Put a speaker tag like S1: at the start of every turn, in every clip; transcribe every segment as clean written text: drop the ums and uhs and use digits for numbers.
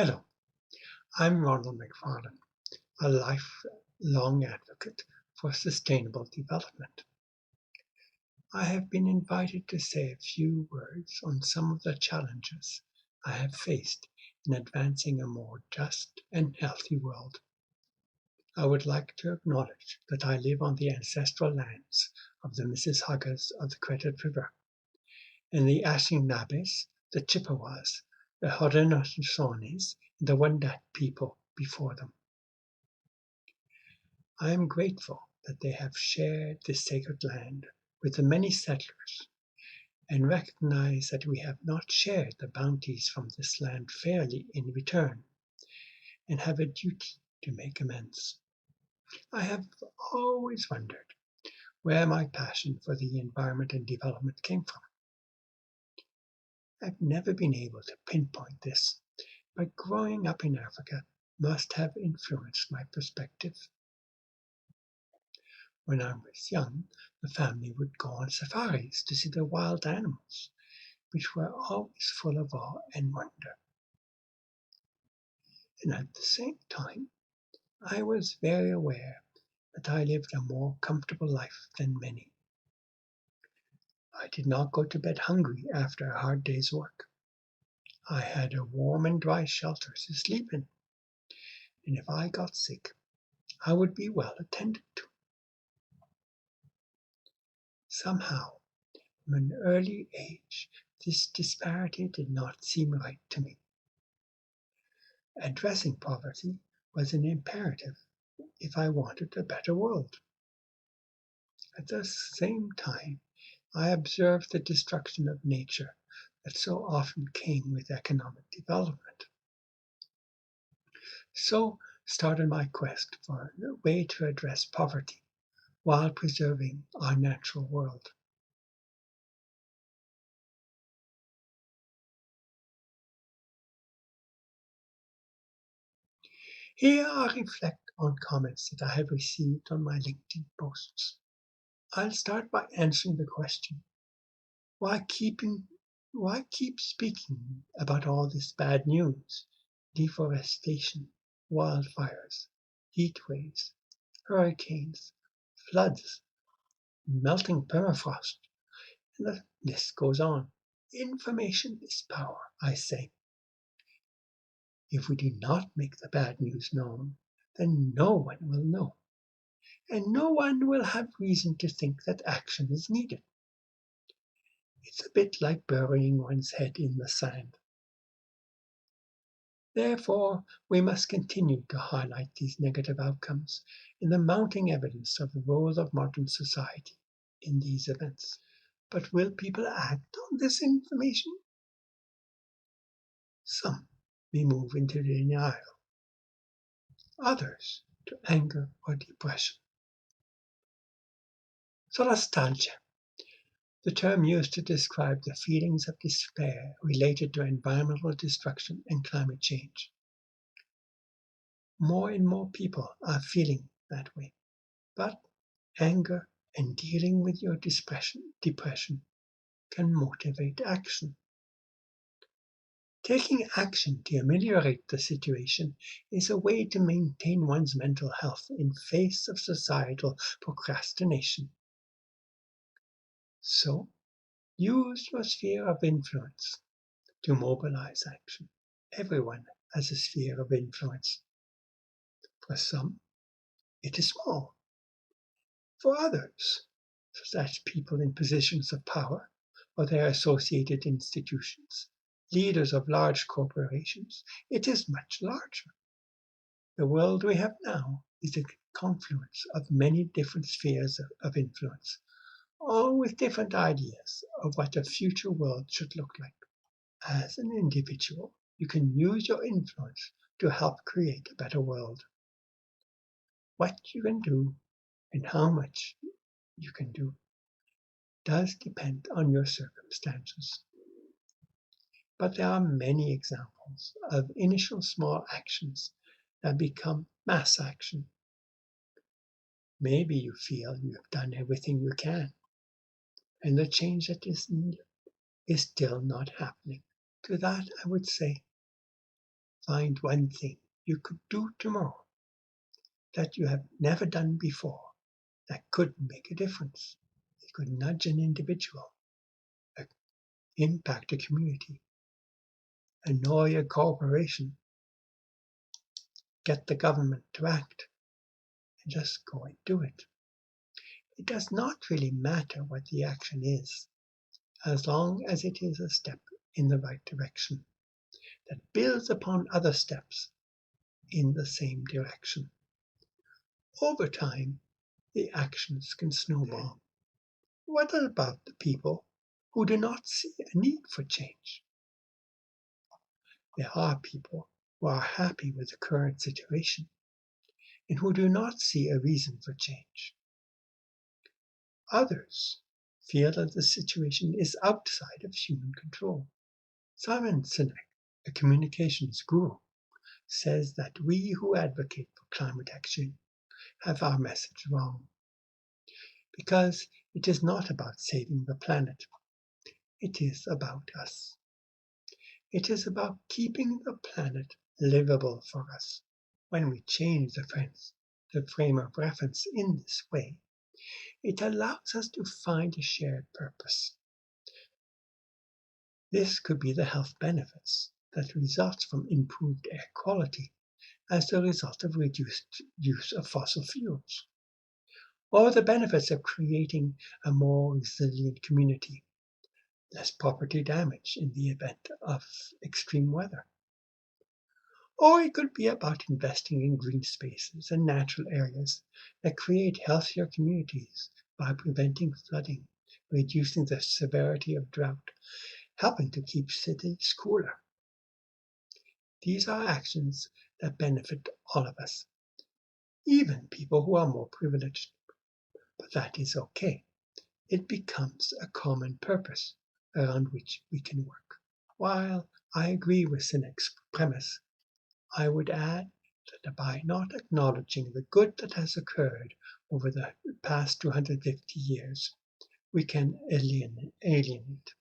S1: Hello, I'm Ronald Macfarlane, a lifelong advocate for sustainable development. I have been invited to say a few words on some of the challenges I have faced in advancing a more just and healthy world. I would like to acknowledge that I live on the ancestral lands of the Mississaugas of the Credit River and the Ashinabes, the Chippewas, the Haudenosaunees, and the Wendat people before them. I am grateful that they have shared this sacred land with the many settlers and recognize that we have not shared the bounties from this land fairly in return and have a duty to make amends. I have always wondered where my passion for the environment and development came from. I've never been able to pinpoint this, but growing up in Africa must have influenced my perspective. When I was young, the family would go on safaris to see the wild animals, which were always full of awe and wonder. And at the same time, I was very aware that I lived a more comfortable life than many. I did not go to bed hungry after a hard day's work. I had a warm and dry shelter to sleep in, and if I got sick, I would be well attended to. Somehow, from an early age, this disparity did not seem right to me. Addressing poverty was an imperative if I wanted a better world. At the same time, I observed the destruction of nature that so often came with economic development. So started my quest for a way to address poverty while preserving our natural world. Here I reflect on comments that I have received on my LinkedIn posts. I'll start by answering the question, why keep speaking about all this bad news? Deforestation, wildfires, heat waves, hurricanes, floods, melting permafrost, and the list goes on. Information is power, I say. If we do not make the bad news known, then no one will know, and no one will have reason to think that action is needed. It's a bit like burying one's head in the sand. Therefore, we must continue to highlight these negative outcomes in the mounting evidence of the role of modern society in these events. But will people act on this information? Some may move into denial, others to anger or depression. Solastalgia, the term used to describe the feelings of despair related to environmental destruction and climate change. More and more people are feeling that way, but anger and dealing with your depression can motivate action. Taking action to ameliorate the situation is a way to maintain one's mental health in face of societal procrastination. So, use your sphere of influence to mobilize action. Everyone has a sphere of influence. For some, it is small. For others, such as people in positions of power or their associated institutions, leaders of large corporations, it is much larger. The world we have now is a confluence of many different spheres of influence, all with different ideas of what a future world should look like. As an individual, you can use your influence to help create a better world. What you can do and how much you can do does depend on your circumstances. But there are many examples of initial small actions that become mass action. Maybe you feel you have done everything you can, and the change that is needed is still not happening. To that, I would say, Find one thing you could do tomorrow that you have never done before that could make a difference. It could nudge an individual, impact a community, annoy a corporation, get the government to act, and just go and do it. It does not really matter what the action is, as long as it is a step in the right direction that builds upon other steps in the same direction. Over time, the actions can snowball. What about the people who do not see a need for change? There are people who are happy with the current situation and who do not see a reason for change. Others feel that the situation is outside of human control. Simon Sinek, a communications guru, says that we who advocate for climate action have our message wrong, because it is not about saving the planet. It is about us. It is about keeping the planet livable for us. When we change the frame of reference in this way, it allows us to find a shared purpose. This could be the health benefits that result from improved air quality as a result of reduced use of fossil fuels, or the benefits of creating a more resilient community, less property damage in the event of extreme weather. Or it could be about investing in green spaces and natural areas that create healthier communities by preventing flooding, reducing the severity of drought, helping to keep cities cooler. These are actions that benefit all of us, even people who are more privileged. But that is okay. It becomes a common purpose around which we can work. While I agree with Sinek's premise, I would add that by not acknowledging the good that has occurred over the past 250 years, we can alienate.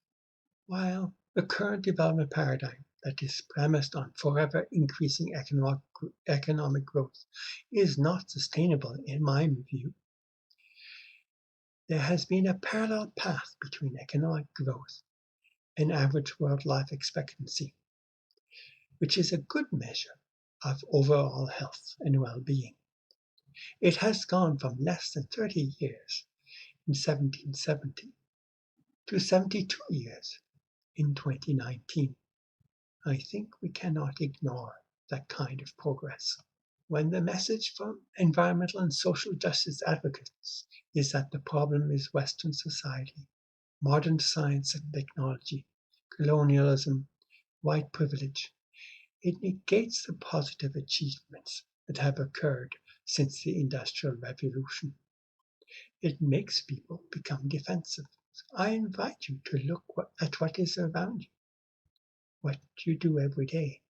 S1: While the current development paradigm that is premised on forever increasing economic growth is not sustainable in my view, there has been a parallel path between economic growth and average world life expectancy, which is a good measure of overall health and well-being. It has gone from less than 30 years in 1770 to 72 years in 2019. I think we cannot ignore that kind of progress. When the message from environmental and social justice advocates is that the problem is Western society, modern science and technology, colonialism, white privilege, it negates the positive achievements that have occurred since the Industrial Revolution. It makes people become defensive. I invite you to look at what is around you, what you do every day,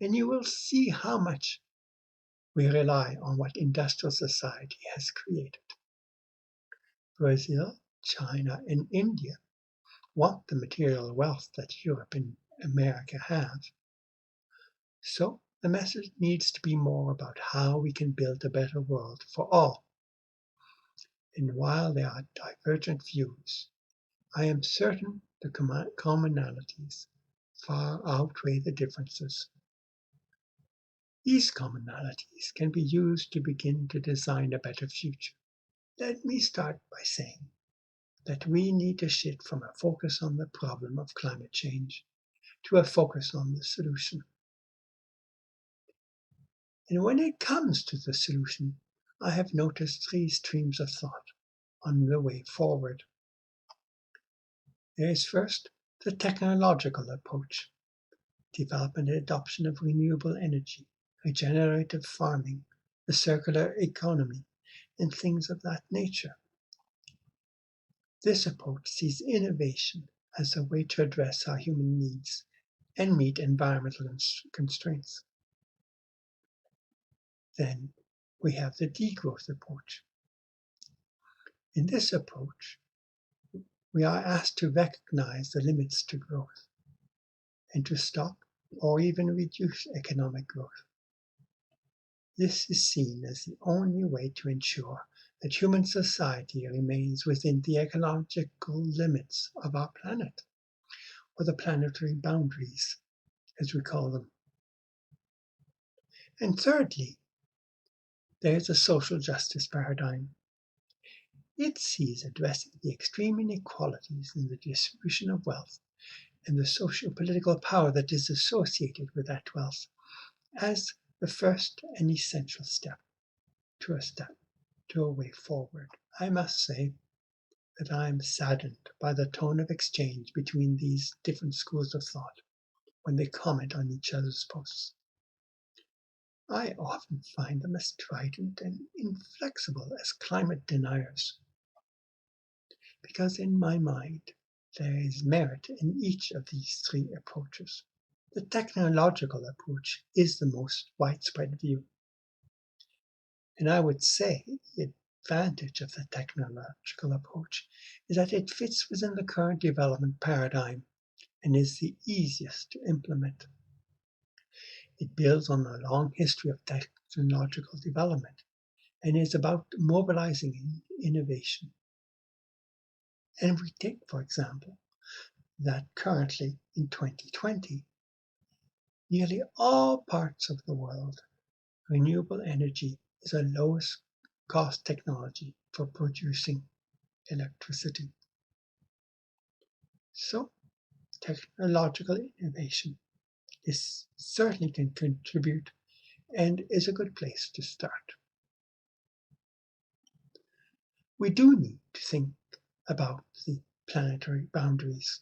S1: and you will see how much we rely on what industrial society has created. Brazil, China, and India want the material wealth that Europe and America have. So the message needs to be more about how we can build a better world for all. And while there are divergent views, I am certain the commonalities far outweigh the differences. These commonalities can be used to begin to design a better future. Let me start by saying that we need to shift from a focus on the problem of climate change to a focus on the solution. And when it comes to the solution, I have noticed three streams of thought on the way forward. There is first the technological approach, development and adoption of renewable energy, regenerative farming, the circular economy, and things of that nature. This approach sees innovation as a way to address our human needs and meet environmental constraints. Then we have the degrowth approach. In this approach, we are asked to recognize the limits to growth and to stop or even reduce economic growth. This is seen as the only way to ensure that human society remains within the ecological limits of our planet, or the planetary boundaries, as we call them. And thirdly, there is a social justice paradigm. It sees addressing the extreme inequalities in the distribution of wealth and the socio-political power that is associated with that wealth as the first and essential step to a way forward. I must say that I am saddened by the tone of exchange between these different schools of thought when they comment on each other's posts. I often find them as strident and inflexible as climate deniers, because in my mind there is merit in each of these three approaches. The technological approach is the most widespread view, and I would say the advantage of the technological approach is that it fits within the current development paradigm and is the easiest to implement. It builds on a long history of technological development and is about mobilizing innovation. And we take, for example, that currently in 2020, nearly all parts of the world, renewable energy is the lowest cost technology for producing electricity. So technological innovation certainly can contribute and is a good place to start. We do need to think about the planetary boundaries.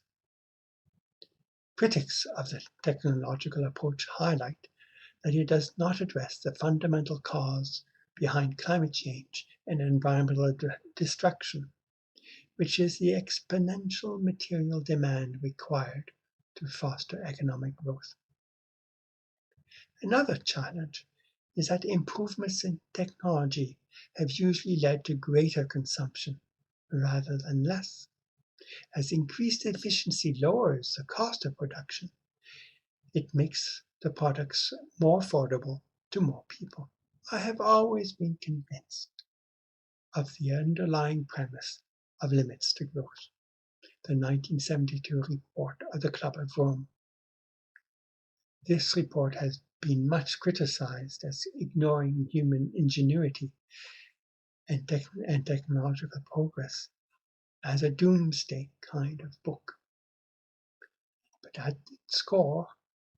S1: Critics of the technological approach highlight that it does not address the fundamental cause behind climate change and environmental destruction, which is the exponential material demand required to foster economic growth. Another challenge is that improvements in technology have usually led to greater consumption rather than less. As increased efficiency lowers the cost of production, it makes the products more affordable to more people. I have always been convinced of the underlying premise of limits to growth, the 1972 report of the Club of Rome. This report has been much criticized as ignoring human ingenuity and technological progress as a doomsday kind of book. But at its core,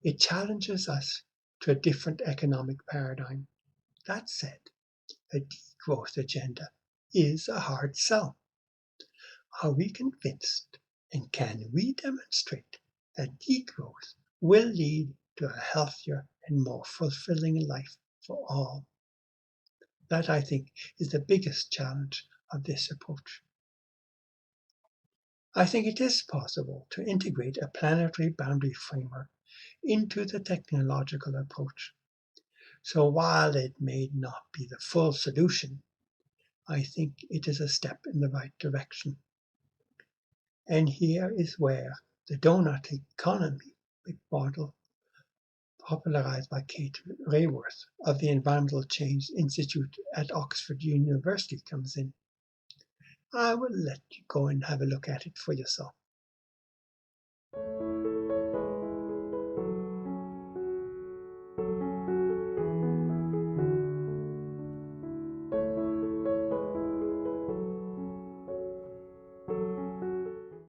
S1: it challenges us to a different economic paradigm. That said, the degrowth agenda is a hard sell. Are we convinced, and can we demonstrate that degrowth will lead to a healthier and more fulfilling life for all? That, I think, is the biggest challenge of this approach. I think it is possible to integrate a planetary boundary framework into the technological approach. So while it may not be the full solution, I think it is a step in the right direction. And here is where the donut economy model, popularized by Kate Raworth of the Environmental Change Institute at Oxford University, comes in. I will let you go and have a look at it for yourself.